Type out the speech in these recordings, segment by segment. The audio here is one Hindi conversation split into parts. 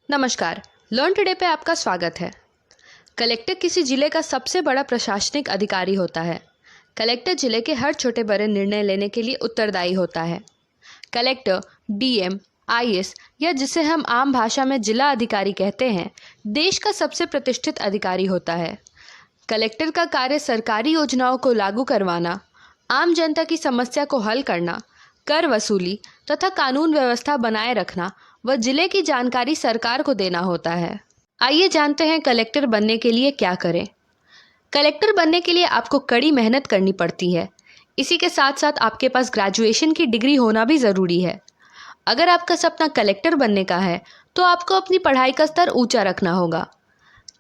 नमस्कार। लर्न टुडे पे आपका स्वागत है। कलेक्टर किसी जिले का सबसे बड़ा प्रशासनिक अधिकारी होता है। कलेक्टर जिले के हर छोटे बड़े निर्णय लेने के लिए उत्तरदायी होता है। कलेक्टर डीएम, आईएएस या जिसे हम आम भाषा में जिला अधिकारी कहते हैं, देश का सबसे प्रतिष्ठित अधिकारी होता है। कलेक्टर का कार्य सरकारी योजनाओं को लागू करवाना, आम जनता की समस्या को हल करना, कर वसूली तथा कानून व्यवस्था बनाए रखना व जिले की जानकारी सरकार को देना होता है। आइए जानते हैं कलेक्टर बनने के लिए क्या करें। कलेक्टर बनने के लिए आपको कड़ी मेहनत करनी पड़ती है। इसी के साथ साथ आपके पास ग्रेजुएशन की डिग्री होना भी ज़रूरी है। अगर आपका सपना कलेक्टर बनने का है तो आपको अपनी पढ़ाई का स्तर ऊंचा रखना होगा।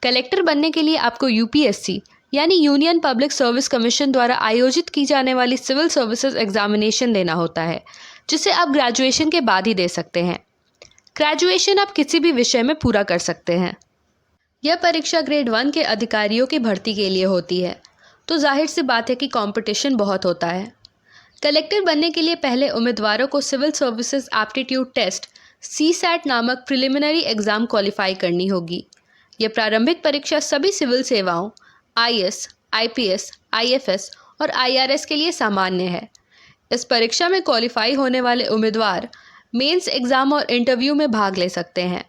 कलेक्टर बनने के लिए आपको यूपीएससी यानी यूनियन पब्लिक सर्विस कमीशन द्वारा आयोजित की जाने वाली सिविल सर्विसेज एग्जामिनेशन देना होता है, जिसे आप ग्रेजुएशन के बाद ही दे सकते हैं। ग्रेजुएशन आप किसी भी विषय में पूरा कर सकते हैं। यह परीक्षा ग्रेड 1 के अधिकारियों की भर्ती के लिए होती है, तो जाहिर सी बात है कि कंपटीशन बहुत होता है। कलेक्टर बनने के लिए पहले उम्मीदवारों को civil services aptitude test CSAT नामक प्रिलिमिनरी एग्ज़ाम क्वालिफाई करनी होगी। यह प्रारंभिक परीक्षा सभी सिविल सेवाओं आईएएस, आईपीएस, आईएफएस और आईआरएस के लिए सामान्य है। इस परीक्षा में क्वालिफाई होने वाले उम्मीदवार मेंस एग्ज़ाम और इंटरव्यू में भाग ले सकते हैं।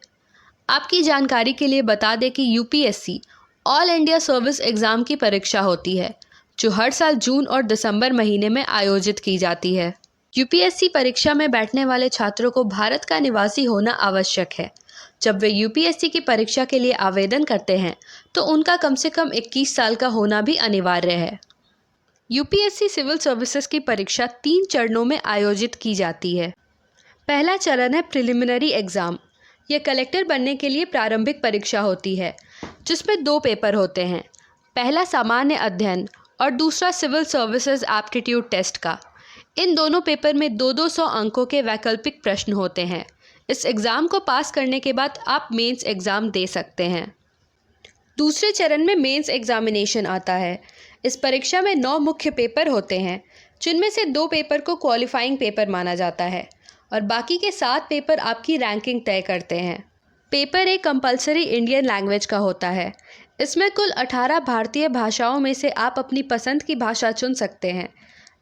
आपकी जानकारी के लिए बता दें कि UPSC all India service exam की परीक्षा होती है, जो हर साल जून और दिसंबर महीने में आयोजित की जाती है। यूपीएससी परीक्षा में बैठने वाले छात्रों को भारत का निवासी होना आवश्यक है। जब वे यूपीएससी की परीक्षा के लिए आवेदन करते हैं तो उनका कम से कम 21 साल का होना भी अनिवार्य है। यूपीएससी सिविल सर्विसेज की परीक्षा 3 चरणों में आयोजित की जाती है। पहला चरण है प्रिलिमिनरी एग्ज़ाम। यह कलेक्टर बनने के लिए प्रारंभिक परीक्षा होती है, जिसमें 2 पेपर होते हैं। पहला सामान्य अध्ययन और दूसरा सिविल सर्विसेज एप्टीट्यूड टेस्ट का। इन दोनों पेपर में 200 अंकों के वैकल्पिक प्रश्न होते हैं। इस एग्ज़ाम को पास करने के बाद आप मेंस एग्ज़ाम दे सकते हैं। दूसरे चरण में मेंस एग्जामिनेशन आता है। इस परीक्षा में 9 मुख्य पेपर होते हैं, जिनमें से 2 पेपर को क्वालिफाइंग पेपर माना जाता है और बाकी के 7 पेपर आपकी रैंकिंग तय करते हैं। पेपर एक कंपलसरी इंडियन लैंग्वेज का होता है। इसमें कुल 18 भारतीय भाषाओं में से आप अपनी पसंद की भाषा चुन सकते हैं।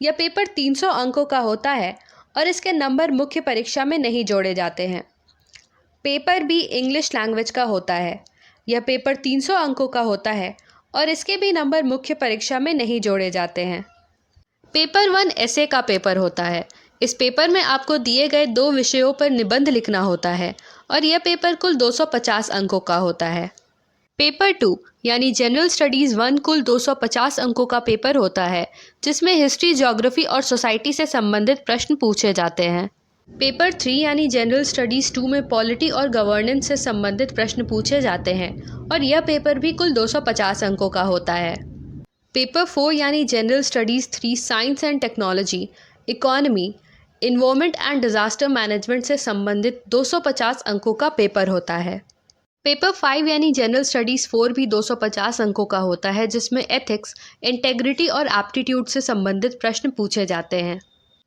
यह पेपर 300 अंकों का होता है और इसके नंबर मुख्य परीक्षा में नहीं जोड़े जाते हैं। पेपर भी इंग्लिश लैंग्वेज का होता है। यह पेपर 300 अंकों का होता है और इसके भी नंबर मुख्य परीक्षा में नहीं जोड़े जाते हैं। पेपर 1 एसे का पेपर होता है। इस पेपर में आपको दिए गए 2 विषयों पर निबंध लिखना होता है और यह पेपर कुल 250 अंकों का होता है। पेपर 2 यानी जनरल स्टडीज़ 1 कुल 250 अंकों का पेपर होता है, जिसमें हिस्ट्री, ज्योग्राफी और सोसाइटी से संबंधित प्रश्न पूछे जाते हैं। पेपर 3 यानी जनरल स्टडीज़ 2 में पॉलिटी और गवर्नेंस से संबंधित प्रश्न पूछे जाते हैं और यह पेपर भी कुल 250 अंकों का होता है। पेपर 4 यानी general studies 3 science and technology, economy, environment and disaster management से संबंधित 250 अंकों का पेपर होता है। पेपर 5 यानी जनरल स्टडीज़ 4 भी 250 अंकों का होता है, जिसमें एथिक्स, इंटेग्रिटी और एप्टीट्यूड से संबंधित प्रश्न पूछे जाते हैं।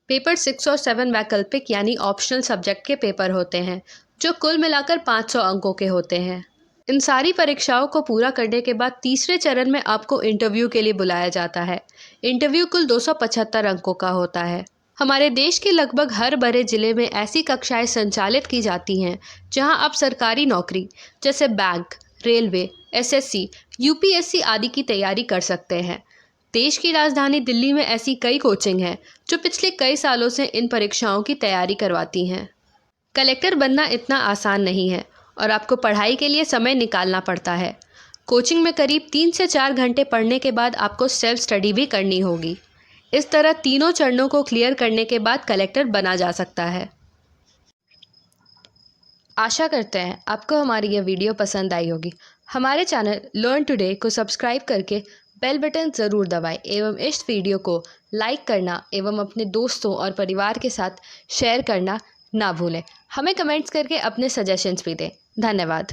पेपर 6 और 7 वैकल्पिक यानी ऑप्शनल सब्जेक्ट के पेपर होते हैं, जो कुल मिलाकर 500 अंकों के होते हैं। इन सारी परीक्षाओं को पूरा करने के बाद तीसरे चरण में आपको इंटरव्यू के लिए बुलाया जाता है। इंटरव्यू कुल 275 अंकों का होता है। हमारे देश के लगभग हर बड़े ज़िले में ऐसी कक्षाएं संचालित की जाती हैं जहां आप सरकारी नौकरी जैसे बैंक, रेलवे, एसएससी, यूपीएससी आदि की तैयारी कर सकते हैं। देश की राजधानी दिल्ली में ऐसी कई कोचिंग हैं जो पिछले कई सालों से इन परीक्षाओं की तैयारी करवाती हैं। कलेक्टर बनना इतना आसान नहीं है और आपको पढ़ाई के लिए समय निकालना पड़ता है। कोचिंग में करीब 3 से 4 घंटे पढ़ने के बाद आपको सेल्फ स्टडी भी करनी होगी। इस तरह तीनों चरणों को क्लियर करने के बाद कलेक्टर बना जा सकता है। आशा करते हैं आपको हमारी यह वीडियो पसंद आई होगी। हमारे चैनल लर्न टुडे को सब्सक्राइब करके बेल बटन ज़रूर दबाएं एवं इस वीडियो को लाइक करना एवं अपने दोस्तों और परिवार के साथ शेयर करना ना भूलें। हमें कमेंट्स करके अपने सजेशंस भी दें। धन्यवाद।